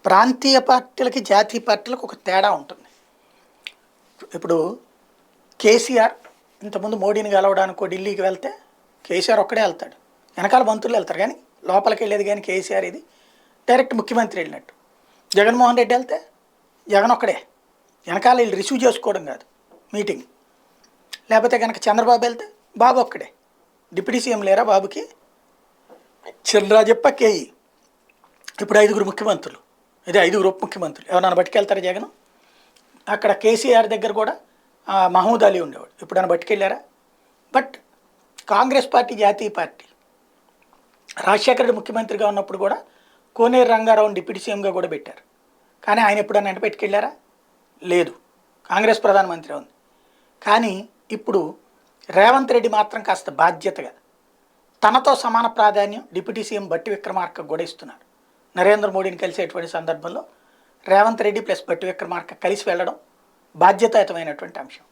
ప్రాంతీయ పార్టీలకి జాతీయ పార్టీలకు ఒక తేడా ఉంటుంది. ఇప్పుడు కేసీఆర్ ఇంతకుముందు మోడీని కలవడానికో ఢిల్లీకి వెళ్తే కేసీఆర్ ఒక్కడే వెళ్తాడు, వెనకాల మంత్రులు వెళ్తారు, కానీ లోపలికి వెళ్ళేది కానీ కేసీఆర్ ఇది డైరెక్ట్ ముఖ్యమంత్రి వెళ్ళినట్టు. జగన్మోహన్ రెడ్డి వెళ్తే జగన్ ఒక్కడే, వెనకాల వీళ్ళు రిసీవ్ చేసుకోవడం కాదు మీటింగ్. లేకపోతే కనుక చంద్రబాబు వెళ్తే బాబు ఒక్కడే, డిప్యూటీ సీఎం లేరా బాబుకి, చంద్రరాజప్ప కేఈ, ఇప్పుడు 5గురు ముఖ్యమంత్రులు, ఇది 5గురు ఉప ముఖ్యమంత్రులు ఎవరైనా పట్టుకెళ్తారా జగన్? అక్కడ కేసీఆర్ దగ్గర కూడా మహమూద్ అలీ ఉండేవాడు, ఇప్పుడు ఆయన పట్టుకెళ్ళారా? బట్ కాంగ్రెస్ పార్టీ జాతీయ పార్టీ, రాజశేఖర రెడ్డి ముఖ్యమంత్రిగా ఉన్నప్పుడు కూడా కోనేరు రంగారావుని డిప్యూటీ సీఎంగా కూడా పెట్టారు, కానీ ఆయన ఎప్పుడన్నా అంటే పెట్టుకెళ్ళారా? లేదు, కాంగ్రెస్ ప్రధానమంత్రి ఉంది. కానీ ఇప్పుడు రేవంత్ రెడ్డి మాత్రం కాస్త బాధ్యతగా తనతో సమాన ప్రాధాన్యం డిప్యూటీ సీఎం బట్టి విక్రమార్కకు కూడా ఇస్తున్నారు. నరేంద్ర మోడీని కలిసేటువంటి సందర్భంలో రేవంత్ రెడ్డి ప్లస్ బట్టి విక్రమార్క కలిసి వెళ్ళడం బాధ్యతాయుతమైనటువంటి అంశం.